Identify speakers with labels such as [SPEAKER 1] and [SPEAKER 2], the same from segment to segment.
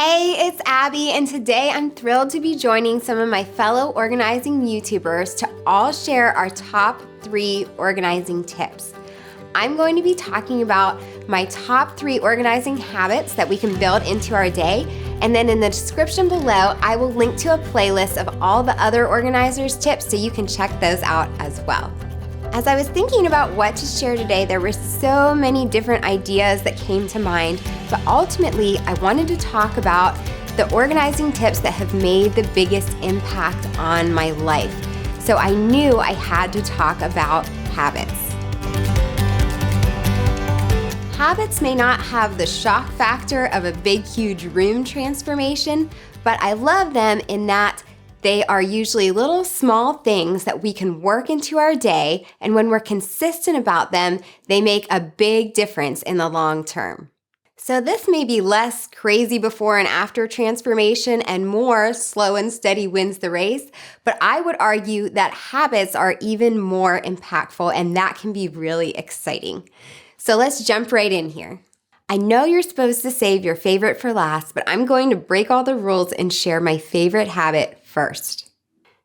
[SPEAKER 1] Hey, it's Abby, and today I'm thrilled to be joining some of my fellow organizing YouTubers to all share our top 3 organizing tips. I'm going to be talking about my top 3 organizing habits that we can build into our day, and then in the description below, I will link to a playlist of all the other organizers' tips so you can check those out as well. As I was thinking about what to share today, there were so many different ideas that came to mind, but ultimately I wanted to talk about the organizing tips that have made the biggest impact on my life. So I knew I had to talk about habits. Habits may not have the shock factor of a big, huge room transformation, but I love them in that they are usually little small things that we can work into our day, and when we're consistent about them, they make a big difference in the long term. So this may be less crazy before and after transformation and more slow and steady wins the race, but I would argue that habits are even more impactful, and that can be really exciting. So let's jump right in here. I know you're supposed to save your favorite for last, but I'm going to break all the rules and share my favorite habit first.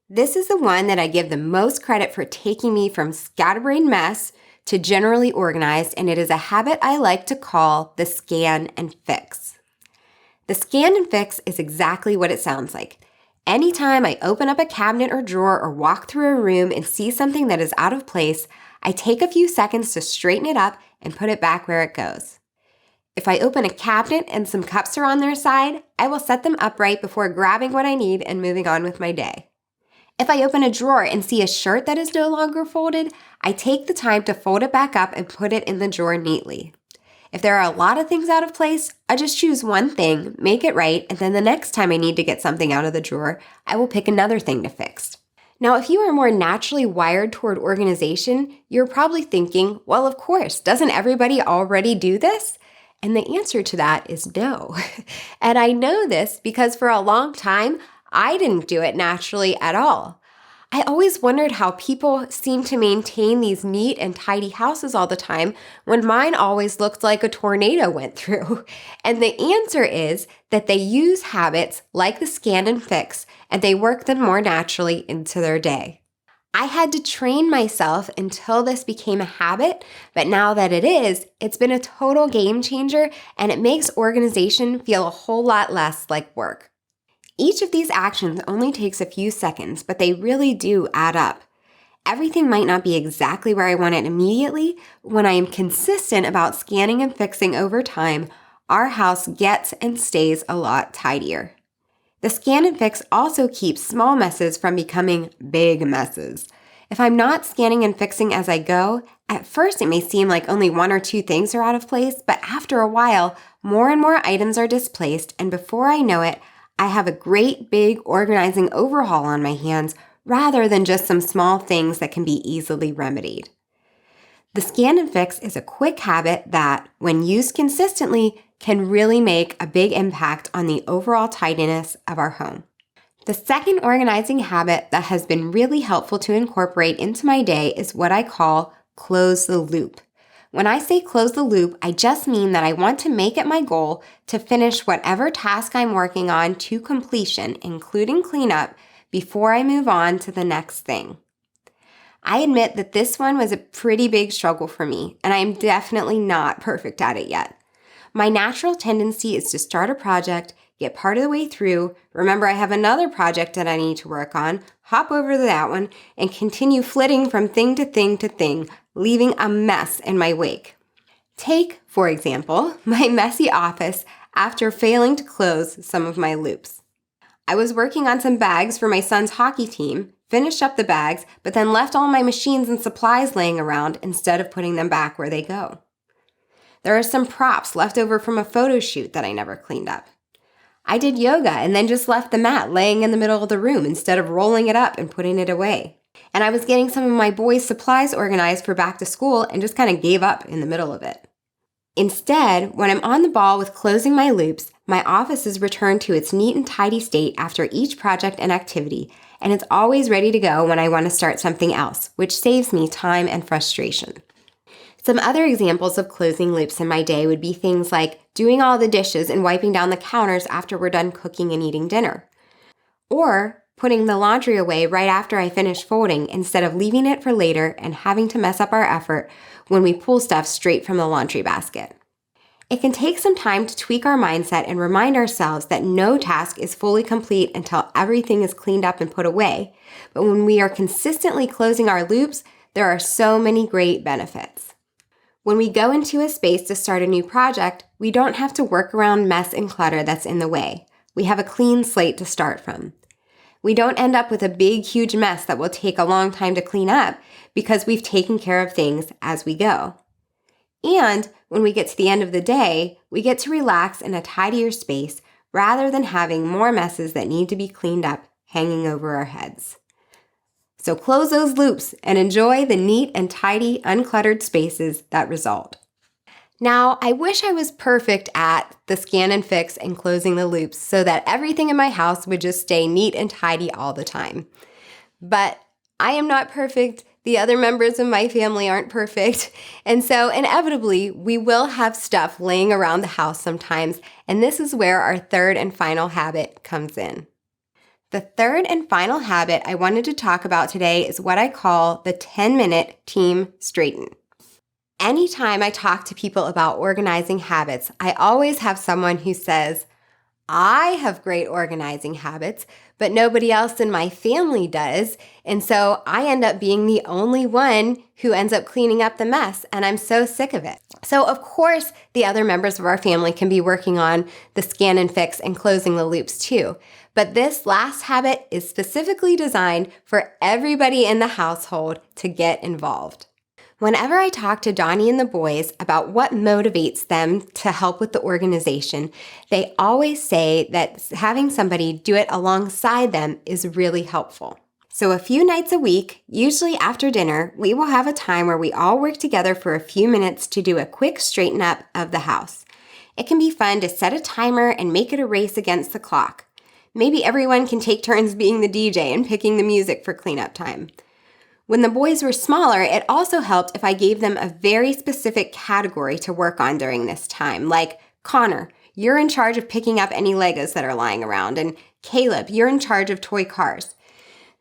[SPEAKER 1] This is the one that I give the most credit for taking me from scatterbrained mess to generally organized, and it is a habit I like to call the scan and fix. The scan and fix is exactly what it sounds like. Anytime I open up a cabinet or drawer or walk through a room and see something that is out of place, I take a few seconds to straighten it up and put it back where it goes. If I open a cabinet and some cups are on their side, I will set them upright before grabbing what I need and moving on with my day. If I open a drawer and see a shirt that is no longer folded, I take the time to fold it back up and put it in the drawer neatly. If there are a lot of things out of place, I just choose one thing, make it right, and then the next time I need to get something out of the drawer, I will pick another thing to fix. Now, if you are more naturally wired toward organization, you're probably thinking, well, of course, doesn't everybody already do this? And the answer to that is no. And I know this because for a long time, I didn't do it naturally at all. I always wondered how people seem to maintain these neat and tidy houses all the time when mine always looked like a tornado went through. And the answer is that they use habits like the scan and fix, and they work them more naturally into their day. I had to train myself until this became a habit, but now that it is, it's been a total game changer, and it makes organization feel a whole lot less like work. Each of these actions only takes a few seconds, but they really do add up. Everything might not be exactly where I want it immediately. When I am consistent about scanning and fixing over time, our house gets and stays a lot tidier. The scan and fix also keeps small messes from becoming big messes. If I'm not scanning and fixing as I go, at first it may seem like only 1 or 2 things are out of place, but after a while, more and more items are displaced, and before I know it, I have a great big organizing overhaul on my hands rather than just some small things that can be easily remedied. The scan and fix is a quick habit that, when used consistently, can really make a big impact on the overall tidiness of our home. The second organizing habit that has been really helpful to incorporate into my day is what I call close the loop. When I say close the loop, I just mean that I want to make it my goal to finish whatever task I'm working on to completion, including cleanup, before I move on to the next thing. I admit that this one was a pretty big struggle for me, and I am definitely not perfect at it yet. My natural tendency is to start a project, get part of the way through, remember I have another project that I need to work on, hop over to that one, and continue flitting from thing to thing to thing, leaving a mess in my wake. Take, for example, my messy office after failing to close some of my loops. I was working on some bags for my son's hockey team, finished up the bags, but then left all my machines and supplies laying around instead of putting them back where they go. There are some props left over from a photo shoot that I never cleaned up. I did yoga and then just left the mat laying in the middle of the room instead of rolling it up and putting it away. And I was getting some of my boys' supplies organized for back to school and just kind of gave up in the middle of it. Instead, when I'm on the ball with closing my loops, my office is returned to its neat and tidy state after each project and activity, and it's always ready to go when I want to start something else, which saves me time and frustration. Some other examples of closing loops in my day would be things like doing all the dishes and wiping down the counters after we're done cooking and eating dinner. Or putting the laundry away right after I finish folding instead of leaving it for later and having to mess up our effort when we pull stuff straight from the laundry basket. It can take some time to tweak our mindset and remind ourselves that no task is fully complete until everything is cleaned up and put away. But when we are consistently closing our loops, there are so many great benefits. When we go into a space to start a new project, we don't have to work around mess and clutter that's in the way. We have a clean slate to start from. We don't end up with a big, huge mess that will take a long time to clean up because we've taken care of things as we go. And when we get to the end of the day, we get to relax in a tidier space rather than having more messes that need to be cleaned up hanging over our heads. So close those loops and enjoy the neat and tidy, uncluttered spaces that result. Now, I wish I was perfect at the scan and fix and closing the loops so that everything in my house would just stay neat and tidy all the time. But I am not perfect. The other members of my family aren't perfect. And so inevitably, we will have stuff laying around the house sometimes. And this is where our third and final habit comes in. The third and final habit I wanted to talk about today is what I call the 10-minute team straighten. Anytime I talk to people about organizing habits, I always have someone who says, I have great organizing habits, but nobody else in my family does. And so I end up being the only one who ends up cleaning up the mess, and I'm so sick of it. So of course, the other members of our family can be working on the scan and fix and closing the loops too. But this last habit is specifically designed for everybody in the household to get involved. Whenever I talk to Donnie and the boys about what motivates them to help with the organization, they always say that having somebody do it alongside them is really helpful. So a few nights a week, usually after dinner, we will have a time where we all work together for a few minutes to do a quick straighten up of the house. It can be fun to set a timer and make it a race against the clock. Maybe everyone can take turns being the DJ and picking the music for cleanup time. When the boys were smaller, it also helped if I gave them a very specific category to work on during this time, like Connor, you're in charge of picking up any Legos that are lying around, and Caleb, you're in charge of toy cars.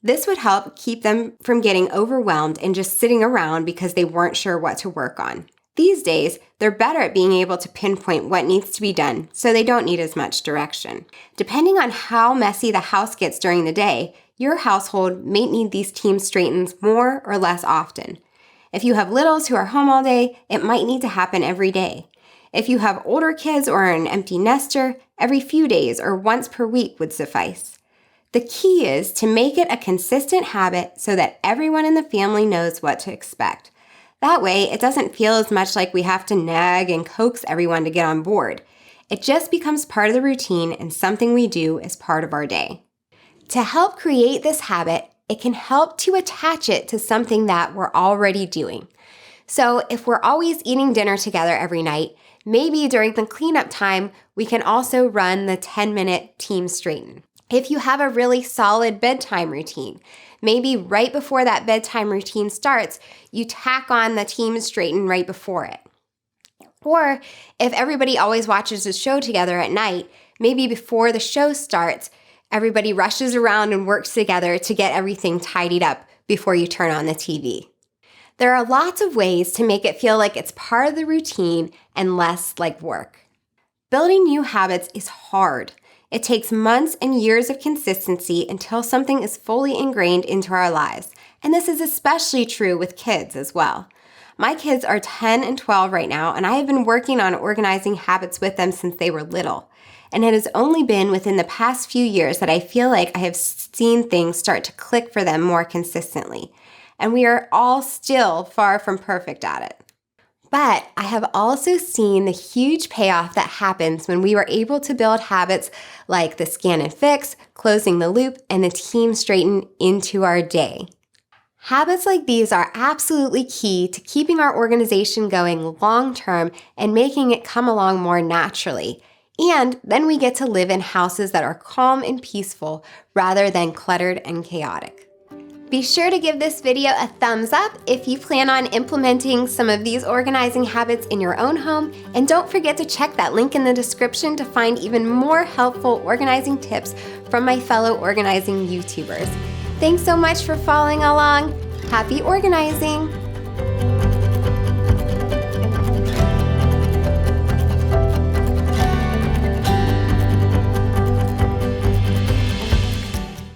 [SPEAKER 1] This would help keep them from getting overwhelmed and just sitting around because they weren't sure what to work on. These days, they're better at being able to pinpoint what needs to be done, so they don't need as much direction. Depending on how messy the house gets during the day, your household may need these team straightens more or less often. If you have littles who are home all day, it might need to happen every day. If you have older kids or an empty nester, every few days or once per week would suffice. The key is to make it a consistent habit so that everyone in the family knows what to expect. That way, it doesn't feel as much like we have to nag and coax everyone to get on board. It just becomes part of the routine and something we do as part of our day. To help create this habit, it can help to attach it to something that we're already doing. So if we're always eating dinner together every night, maybe during the cleanup time, we can also run the 10-minute team straighten. If you have a really solid bedtime routine, maybe right before that bedtime routine starts, you tack on the team straighten right before it. Or if everybody always watches a show together at night, maybe before the show starts, everybody rushes around and works together to get everything tidied up before you turn on the TV. There are lots of ways to make it feel like it's part of the routine and less like work. Building new habits is hard. It takes months and years of consistency until something is fully ingrained into our lives. And this is especially true with kids as well. My kids are 10 and 12 right now, and I have been working on organizing habits with them since they were little. And it has only been within the past few years that I feel like I have seen things start to click for them more consistently. And we are all still far from perfect at it. But I have also seen the huge payoff that happens when we were able to build habits like the scan and fix, closing the loop, and the team straighten into our day. Habits like these are absolutely key to keeping our organization going long-term and making it come along more naturally. And then we get to live in houses that are calm and peaceful rather than cluttered and chaotic. Be sure to give this video a thumbs up if you plan on implementing some of these organizing habits in your own home, and don't forget to check that link in the description to find even more helpful organizing tips from my fellow organizing YouTubers. Thanks so much for following along. Happy organizing!